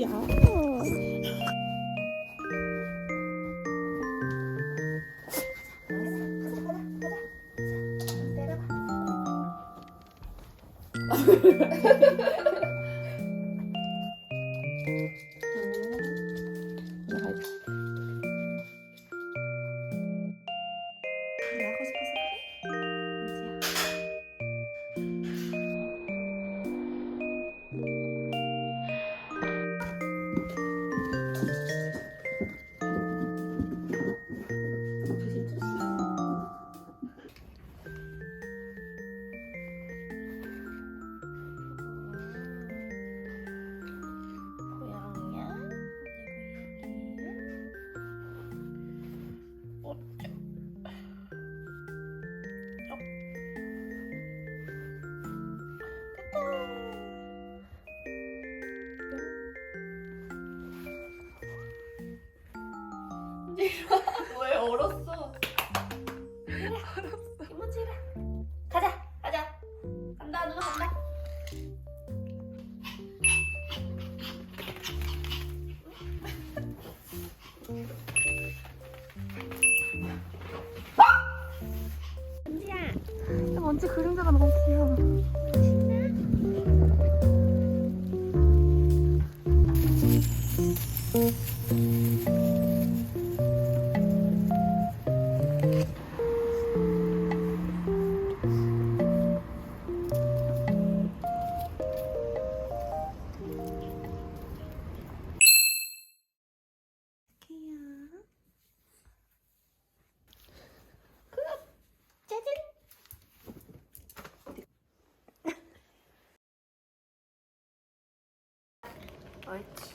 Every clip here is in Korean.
나가고 싶어서 왜 얼었어? 얼었어. 이모지라. 가자. 간다 누나 간다. 먼지야. 먼지 그림자가 너무 귀여워. 옳지.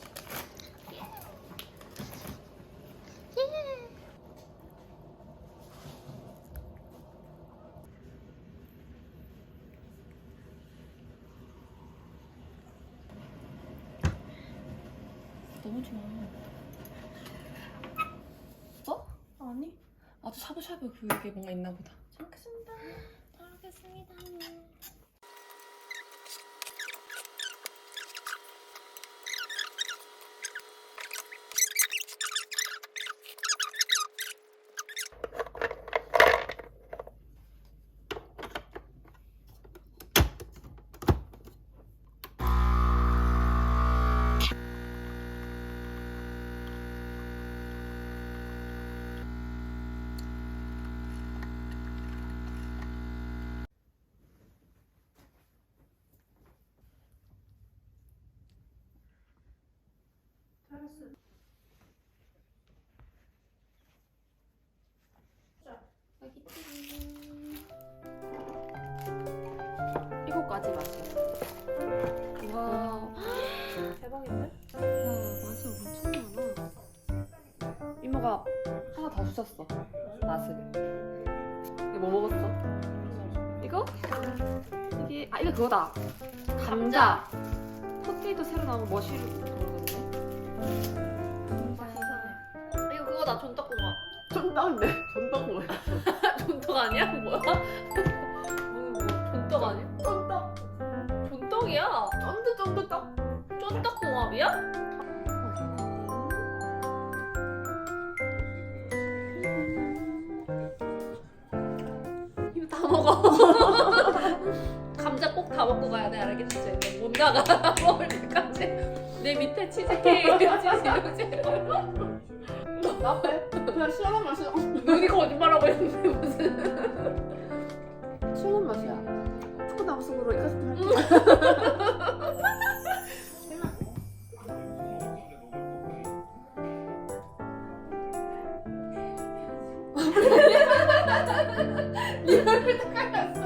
너무 좋아. 어? 아니. 아주 샤브샤브 그게 뭔가 있나 보다. 잘 먹겠습니다. 잘 먹겠습니다. 이거까지 마셔. 와 대박인데? 와 맛이 엄청 많아. 이모가 하나 더 주셨어. 맛을. 이거 뭐 먹었어? 이거? 이게 이거 그거다. 감자. 포테이토 새로 나온 머쉬룸 그러던데. 이거 그거다. 존떡국밥. 쫀떡인데? 쫀떡 뭐야? 존떡 아니야? 뭐야? 존떡 아니야? 쫀떡? 존떡이야. 쫀득쫀득떡? 쫀떡궁합이야? 이거 다 먹어. 감자 꼭 다 먹고 가야 돼. 알겠지? 내가 못 나가. 먹을 때까지. 내 밑에 치즈케이크 치즈. 나 빼. 그냥 시원한 맛이야. 눈이 거짓말하고 있는데 무슨. 시원한 맛이야. 초코나무숲으로 이까지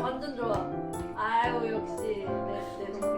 완전 좋아. 아이고 역시 내 동생.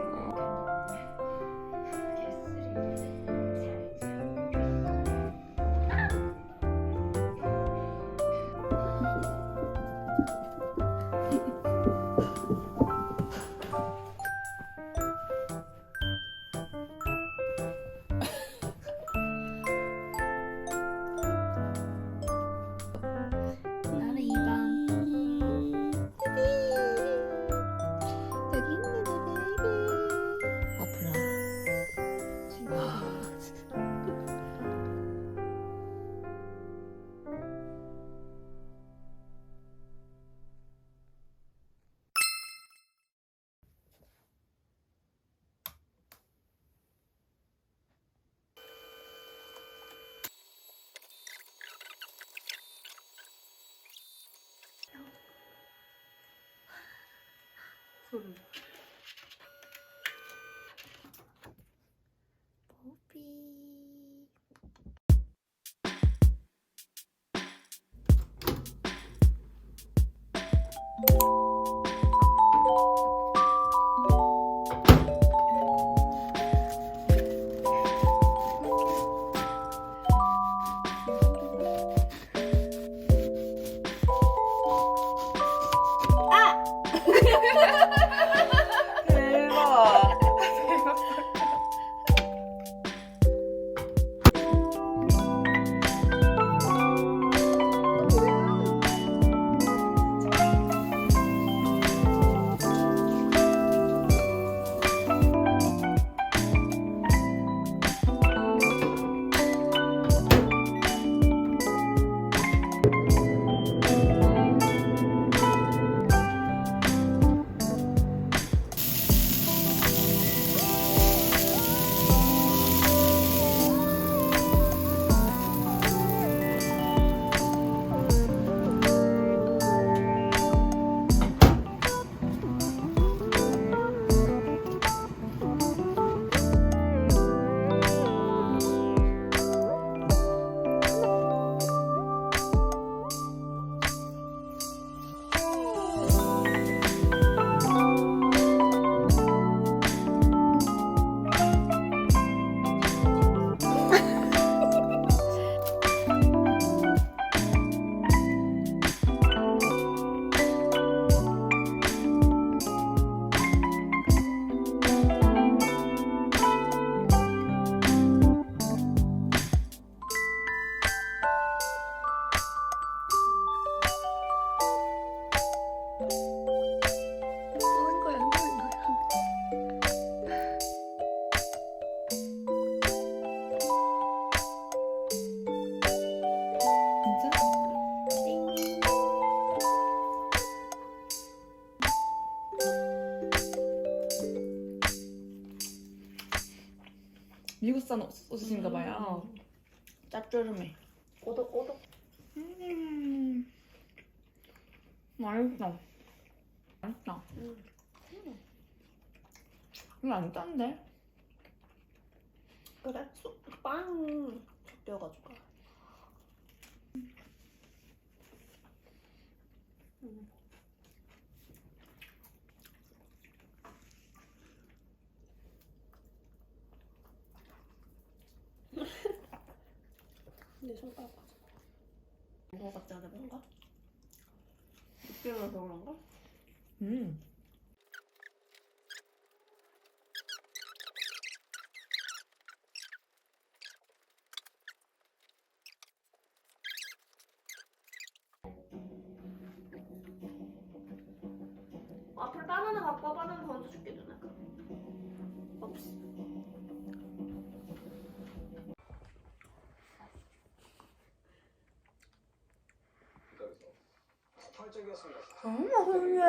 소리. 대박. 미국산 소시지인가 봐요. 짭조름해. 꼬독꼬독. 맛있어. 맛있다. 이거 안 짠데? 그래? 빵 섞여가지고. 내 손가락 맞아. 이거 같지 않아 뭔가? 느낌을 그런가? 앞으로 바나나 갖고 와. 바나나 먼저 줄게 누나가. 없어. 너무 맛있네.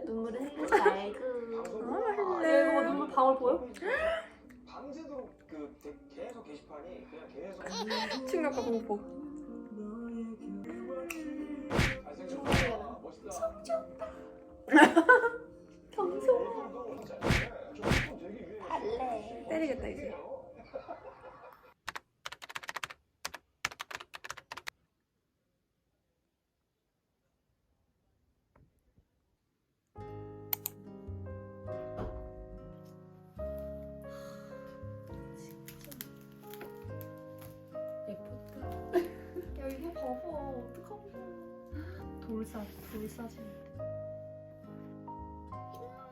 눈물을 흘리지 말고. 너무 맛있네. 얘 이거 눈물 방울 보여? 밤새도록 계속 게시판이 그냥 계속 충격과 공포. 잘생겼다 멋있다 경소. 되게 할래. 때리겠다 이제. 예쁘다. 야 이거 봐봐. 어떡하냐. 돌사진.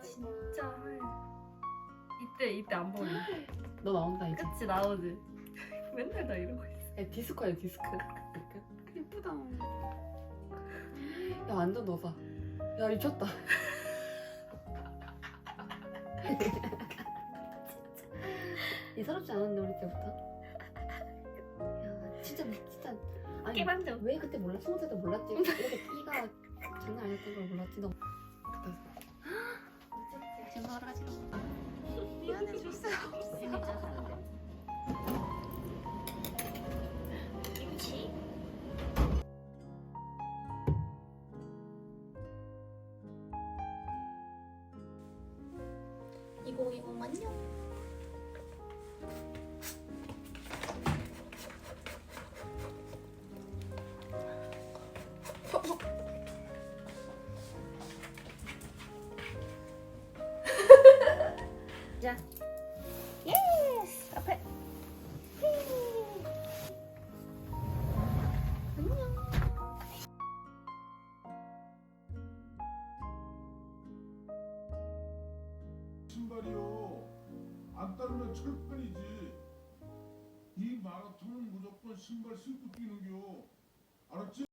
진짜 하얘. 이때 안 보여. 너 나온다 이제. 그치 나오지. 맨날 나 이러고 있어. 야 디스코야 디스코. 예쁘다. 야 완전 너다. 야 미쳤다. 예사롭지 않았는데 우리 때부터. 야 진짜 아니 깨반점. 왜 그때 몰랐어? 스무 살때 몰랐지. 이렇게 끼가 장난 아니었던 걸 몰랐지. 너 지금 하러 가지러. 미안해 줬어요. 진짜 잘한대. 김치. 2020 안녕. 자, 예스 앞에. 안녕. 신발이요. 안 따르면 철판이지. 이 마라톤은 무조건 신발 신고 뛰는겨. 알았지?